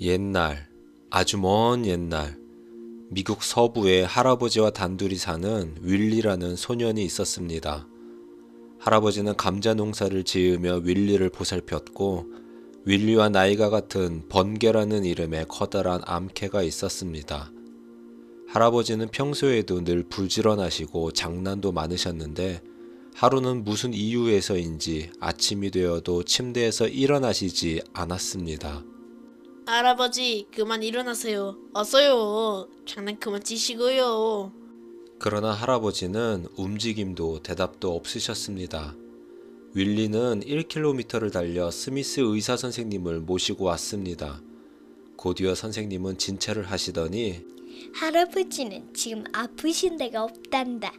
옛날, 아주 먼 옛날, 미국 서부에 할아버지와 단둘이 사는 윌리라는 소년이 있었습니다. 할아버지는 감자 농사를 지으며 윌리를 보살폈고, 윌리와 나이가 같은 번개라는 이름의 커다란 암캐가 있었습니다. 할아버지는 평소에도 늘 부지런하시고 장난도 많으셨는데, 하루는 무슨 이유에서인지 아침이 되어도 침대에서 일어나시지 않았습니다. 할아버지, 그만 일어나세요. 어서요. 장난 그만 치시고요. 그러나 할아버지는 움직임도 대답도 없으셨습니다. 윌리는 1km를 달려 스미스 의사 선생님을 모시고 왔습니다. 곧이어 선생님은 진찰을 하시더니 할아버지는 지금 아프신 데가 없단다.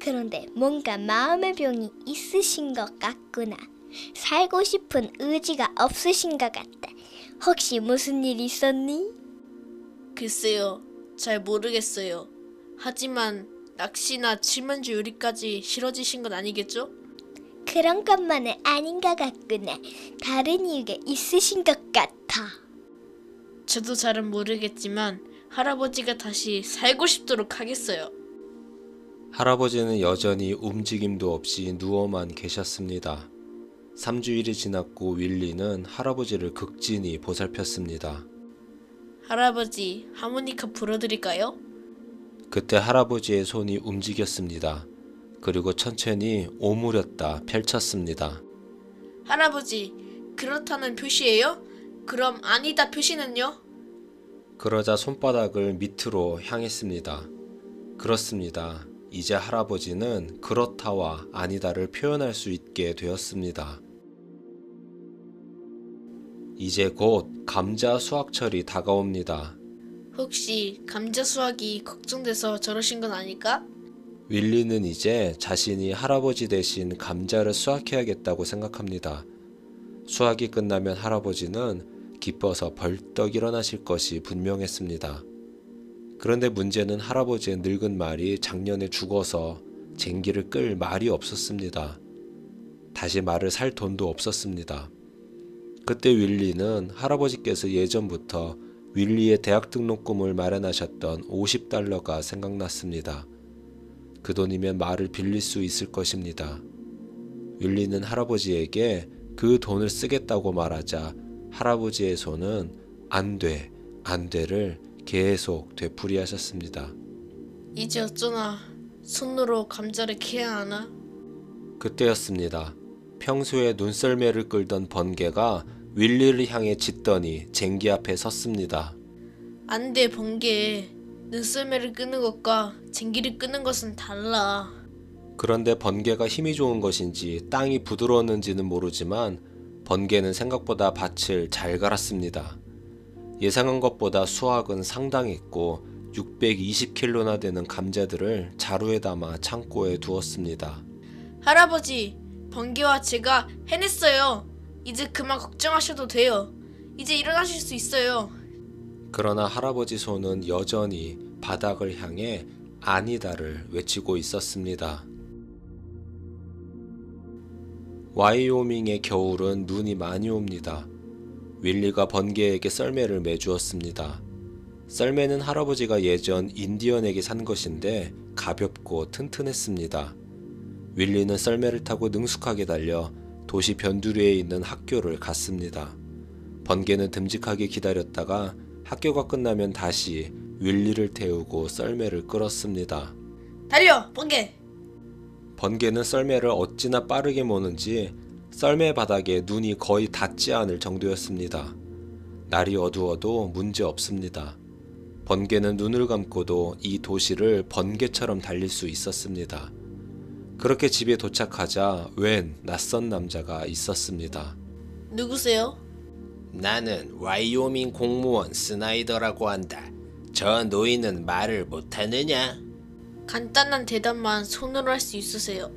그런데 뭔가 마음의 병이 있으신 것 같구나. 살고 싶은 의지가 없으신 것 같다. 혹시 무슨 일 있었니? 글쎄요. 잘 모르겠어요. 하지만 낚시나 칠면조 요리까지 싫어지신 건 아니겠죠? 그런 것만은 아닌 것 같구나. 다른 이유가 있으신 것 같아. 저도 잘은 모르겠지만 할아버지가 다시 살고 싶도록 하겠어요. 할아버지는 여전히 움직임도 없이 누워만 계셨습니다. 3주일이 지났고 윌리는 할아버지를 극진히 보살폈습니다. 할아버지, 하모니카 불어드릴까요? 그때 할아버지의 손이 움직였습니다. 그리고 천천히 오므렸다 펼쳤습니다. 할아버지, 그렇다는 표시예요? 그럼 아니다 표시는요? 그러자 손바닥을 밑으로 향했습니다. 그렇습니다. 이제 할아버지는 그렇다와 아니다를 표현할 수 있게 되었습니다. 이제 곧 감자 수확철이 다가옵니다. 혹시 감자 수확이 걱정돼서 저러신 건 아닐까? 윌리는 이제 자신이 할아버지 대신 감자를 수확해야겠다고 생각합니다. 수확이 끝나면 할아버지는 기뻐서 벌떡 일어나실 것이 분명했습니다. 그런데 문제는 할아버지의 늙은 말이 작년에 죽어서 쟁기를 끌 말이 없었습니다. 다시 말을 살 돈도 없었습니다. 그때 윌리는 할아버지께서 예전부터 윌리의 대학 등록금을 마련하셨던 $50가 생각났습니다. 그 돈이면 말을 빌릴 수 있을 것입니다. 윌리는 할아버지에게 그 돈을 쓰겠다고 말하자 할아버지의 손은 안 돼, 안 돼를 계속 되풀이하셨습니다. 이제 어쩌나 손으로 감자를 캐야 하나? 그때였습니다. 평소에 눈썰매를 끌던 번개가 윌리를 향해 짖더니 쟁기 앞에 섰습니다. 안 돼, 번개. 눈썰매를 끄는 것과 쟁기를 끄는 것은 달라. 그런데 번개가 힘이 좋은 것인지 땅이 부드러웠는지는 모르지만 번개는 생각보다 밭을 잘 갈았습니다. 예상한 것보다 수확은 상당했고 620kg나 되는 감자들을 자루에 담아 창고에 두었습니다. 할아버지, 번개와 제가 해냈어요. 이제 그만 걱정하셔도 돼요. 이제 일어나실 수 있어요. 그러나 할아버지 손은 여전히 바닥을 향해 아니다를 외치고 있었습니다. 와이오밍의 겨울은 눈이 많이 옵니다. 윌리가 번개에게 썰매를 매주었습니다. 썰매는 할아버지가 예전 인디언에게 산 것인데 가볍고 튼튼했습니다. 윌리는 썰매를 타고 능숙하게 달려 도시 변두리에 있는 학교를 갔습니다. 번개는 듬직하게 기다렸다가 학교가 끝나면 다시 윌리를 태우고 썰매를 끌었습니다. 달려, 번개! 번개는 썰매를 어찌나 빠르게 모는지 썰매 바닥에 눈이 거의 닿지 않을 정도였습니다. 날이 어두워도 문제 없습니다. 번개는 눈을 감고도 이 도시를 번개처럼 달릴 수 있었습니다. 그렇게 집에 도착하자 웬 낯선 남자가 있었습니다. 누구세요? 나는 와이오밍 공무원 스나이더라고 한다. 저 노인은 말을 못하느냐? 간단한 대답만 손으로 할 수 있으세요.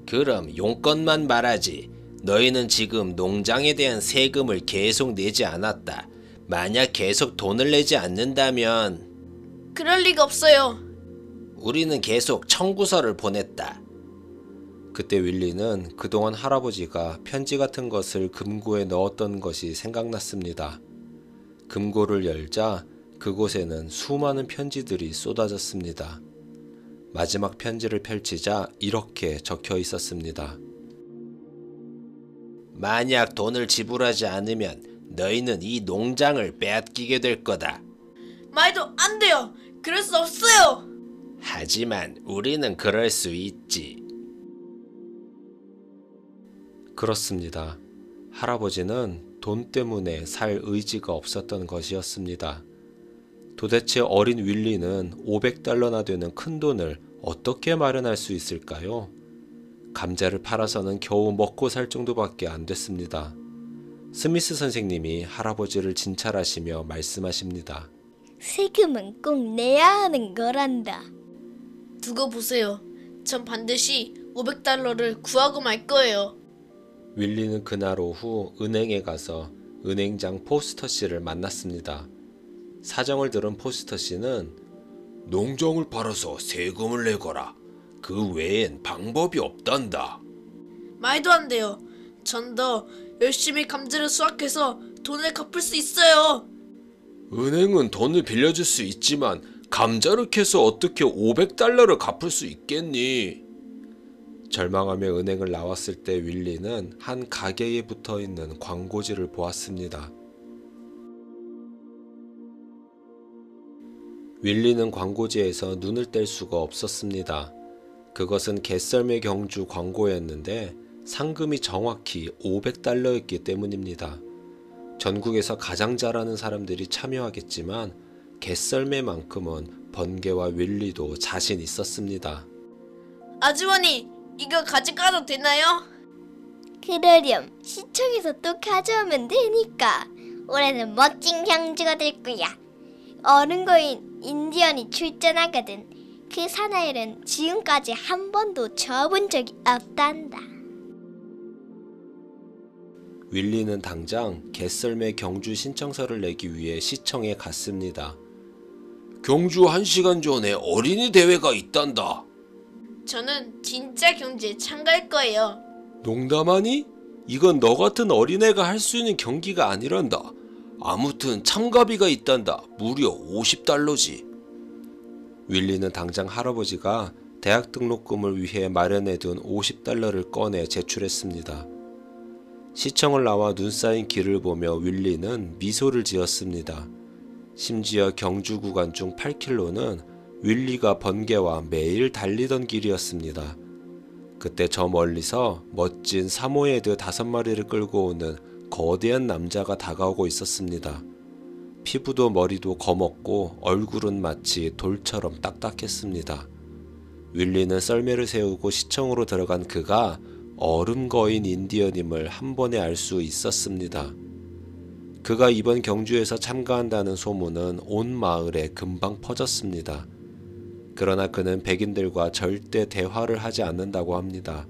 그럼 용건만 말하지. 너희는 지금 농장에 대한 세금을 계속 내지 않았다. 만약 계속 돈을 내지 않는다면 그럴 리가 없어요. 우리는 계속 청구서를 보냈다. 그때 윌리는 그동안 할아버지가 편지 같은 것을 금고에 넣었던 것이 생각났습니다. 금고를 열자 그곳에는 수많은 편지들이 쏟아졌습니다. 마지막 편지를 펼치자 이렇게 적혀 있었습니다. 만약 돈을 지불하지 않으면 너희는 이 농장을 빼앗기게 될 거다. 말도 안 돼요. 그럴 수 없어요. 하지만 우리는 그럴 수 있지. 그렇습니다. 할아버지는 돈 때문에 살 의지가 없었던 것이었습니다. 도대체 어린 윌리는 500달러나 되는 큰 돈을 어떻게 마련할 수 있을까요? 감자를 팔아서는 겨우 먹고 살 정도밖에 안 됐습니다. 스미스 선생님이 할아버지를 진찰하시며 말씀하십니다. 세금은 꼭 내야 하는 거란다. 두고 보세요. 전 반드시 500달러를 구하고 말 거예요. 윌리는 그날 오후 은행에 가서 은행장 포스터 씨를 만났습니다. 사정을 들은 포스터 씨는 농장을 팔아서 세금을 내거라. 그 외엔 방법이 없단다. 말도 안 돼요. 전 더 열심히 감자를 수확해서 돈을 갚을 수 있어요. 은행은 돈을 빌려줄 수 있지만 감자를 캐서 어떻게 500달러를 갚을 수 있겠니? 절망하며 은행을 나왔을 때 윌리는 한 가게에 붙어있는 광고지를 보았습니다. 윌리는 광고지에서 눈을 뗄 수가 없었습니다. 그것은 갯썰매 경주 광고였는데 상금이 정확히 500달러였기 때문입니다. 전국에서 가장 잘하는 사람들이 참여하겠지만 갯썰매만큼은 번개와 윌리도 자신 있었습니다. 아주머니, 이거 가져가도 되나요? 그러렴. 시청에서 또 가져오면 되니까. 올해는 멋진 경주가 될 거야. 어른거인 인디언이 출전하거든. 그 사나이는 지금까지 한 번도 져본 적이 없단다. 윌리는 당장 갯썰매 경주 신청서를 내기 위해 시청에 갔습니다. 경주 1시간 전에 어린이 대회가 있단다. 저는 진짜 경주에 참가할 거예요. 농담하니? 이건 너 같은 어린애가 할 수 있는 경기가 아니란다. 아무튼 참가비가 있단다. 무려 50달러지. 윌리는 당장 할아버지가 대학 등록금을 위해 마련해둔 50달러를 꺼내 제출했습니다. 시청을 나와 눈 쌓인 길을 보며 윌리는 미소를 지었습니다. 심지어 경주 구간 중 8km는 윌리가 번개와 매일 달리던 길이었습니다. 그때 저 멀리서 멋진 사모예드 5마리를 끌고 오는 거대한 남자가 다가오고 있었습니다. 피부도 머리도 검었고 얼굴은 마치 돌처럼 딱딱했습니다. 윌리는 썰매를 세우고 시청으로 들어간 그가 얼음거인 인디언임을 한 번에 알 수 있었습니다. 그가 이번 경주에서 참가한다는 소문은 온 마을에 금방 퍼졌습니다. 그러나 그는 백인들과 절대 대화를 하지 않는다고 합니다.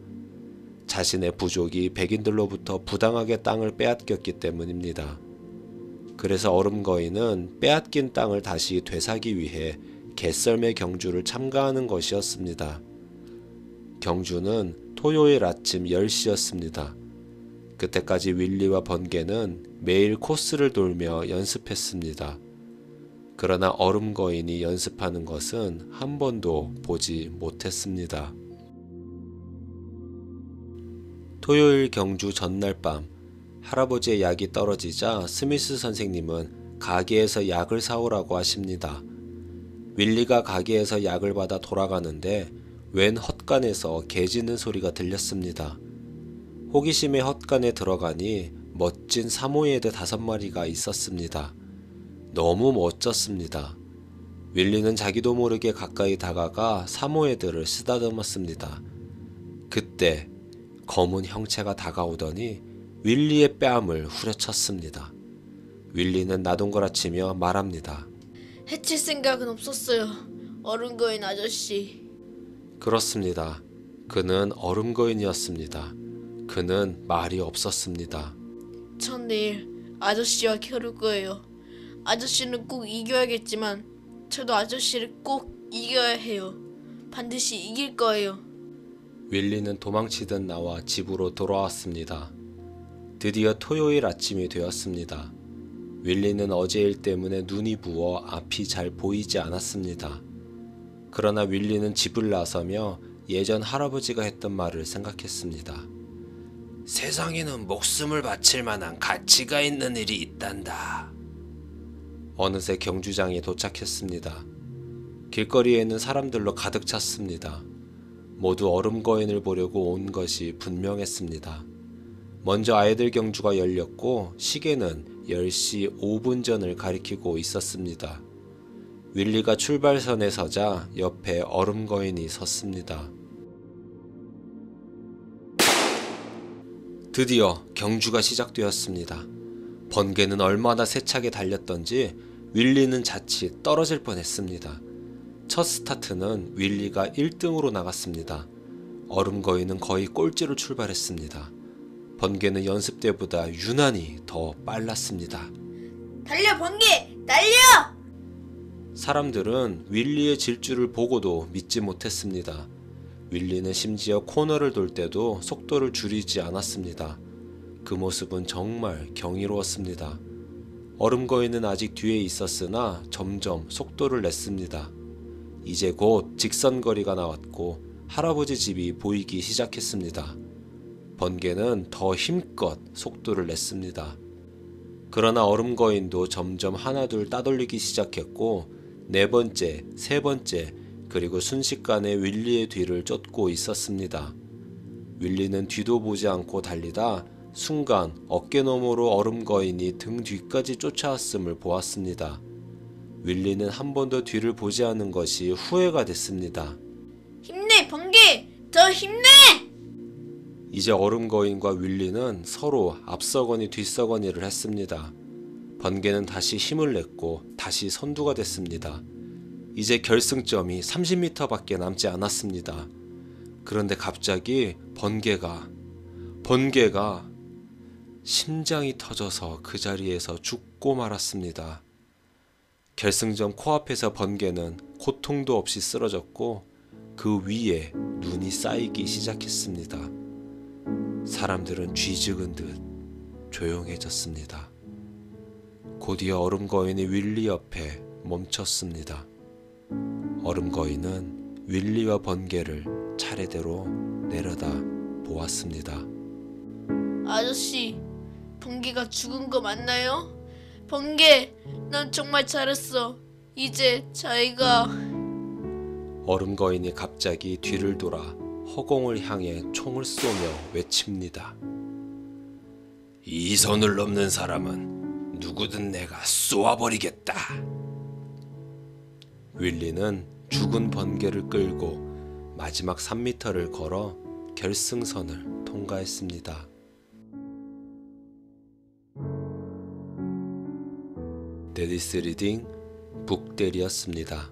자신의 부족이 백인들로부터 부당하게 땅을 빼앗겼기 때문입니다. 그래서 얼음거인은 빼앗긴 땅을 다시 되사기 위해 갯썰매 경주를 참가하는 것이었습니다. 경주는 토요일 아침 10시였습니다. 그때까지 윌리와 번개는 매일 코스를 돌며 연습했습니다. 그러나 얼음거인이 연습하는 것은 한 번도 보지 못했습니다. 토요일 경주 전날 밤, 할아버지의 약이 떨어지자 스미스 선생님은 가게에서 약을 사오라고 하십니다. 윌리가 가게에서 약을 받아 돌아가는데 웬 헛간에서 개 짖는 소리가 들렸습니다. 호기심에 헛간에 들어가니 멋진 사모예드 5마리가 있었습니다. 너무 멋졌습니다. 윌리는 자기도 모르게 가까이 다가가 사모예드를 쓰다듬었습니다. 그때 검은 형체가 다가오더니 윌리의 뺨을 후려쳤습니다. 윌리는 나동거라치며 말합니다. 해칠 생각은 없었어요. 어른거인 아저씨. 그렇습니다. 그는 얼음거인이었습니다. 그는 말이 없었습니다. 전 내일 아저씨와 겨룰 거예요. 아저씨는 꼭 이겨야겠지만 저도 아저씨를 꼭 이겨야 해요. 반드시 이길 거예요. 윌리는 도망치듯 나와 집으로 돌아왔습니다. 드디어 토요일 아침이 되었습니다. 윌리는 어제 일 때문에 눈이 부어 앞이 잘 보이지 않았습니다. 그러나 윌리는 집을 나서며 예전 할아버지가 했던 말을 생각했습니다. 세상에는 목숨을 바칠 만한 가치가 있는 일이 있단다. 어느새 경주장에 도착했습니다. 길거리에는 사람들로 가득 찼습니다. 모두 얼음 거인을 보려고 온 것이 분명했습니다. 먼저 아이들 경주가 열렸고 시계는 10시 5분 전을 가리키고 있었습니다. 윌리가 출발선에 서자 옆에 얼음 거인이 섰습니다. 드디어 경주가 시작되었습니다. 번개는 얼마나 세차게 달렸던지 윌리는 자칫 떨어질 뻔했습니다. 첫 스타트는 윌리가 1등으로 나갔습니다. 얼음 거인은 거의 꼴찌로 출발했습니다. 번개는 연습 때보다 유난히 더 빨랐습니다. 달려 번개! 달려! 사람들은 윌리의 질주를 보고도 믿지 못했습니다. 윌리는 심지어 코너를 돌 때도 속도를 줄이지 않았습니다. 그 모습은 정말 경이로웠습니다. 얼음 거인은 아직 뒤에 있었으나 점점 속도를 냈습니다. 이제 곧 직선거리가 나왔고 할아버지 집이 보이기 시작했습니다. 번개는 더 힘껏 속도를 냈습니다. 그러나 얼음 거인도 점점 하나둘 따돌리기 시작했고 네 번째, 세 번째, 그리고 순식간에 윌리의 뒤를 쫓고 있었습니다. 윌리는 뒤도 보지 않고 달리다 순간 어깨너머로 얼음 거인이 등 뒤까지 쫓아왔음을 보았습니다. 윌리는 한 번도 뒤를 보지 않은 것이 후회가 됐습니다. 힘내 번개! 더 힘내! 이제 얼음 거인과 윌리는 서로 앞서거니 뒤서거니를 했습니다. 번개는 다시 힘을 냈고 다시 선두가 됐습니다. 이제 결승점이 30m밖에 남지 않았습니다. 그런데 갑자기 번개가 심장이 터져서 그 자리에서 죽고 말았습니다. 결승점 코앞에서 번개는 고통도 없이 쓰러졌고 그 위에 눈이 쌓이기 시작했습니다. 사람들은 쥐죽은 듯 조용해졌습니다. 곧이어 얼음 거인이 윌리 옆에 멈췄습니다. 얼음 거인은 윌리와 번개를 차례대로 내려다 보았습니다. 아저씨, 번개가 죽은 거 맞나요? 번개, 난 정말 잘했어. 이제 자기가... 얼음 거인이 갑자기 뒤를 돌아 허공을 향해 총을 쏘며 외칩니다. 이 선을 넘는 사람은 누구든 내가 쏘아버리겠다. 윌리는 죽은 번개를 끌고 마지막 3m를 걸어 결승선을 통과했습니다. 데디스 리딩 북대리였습니다.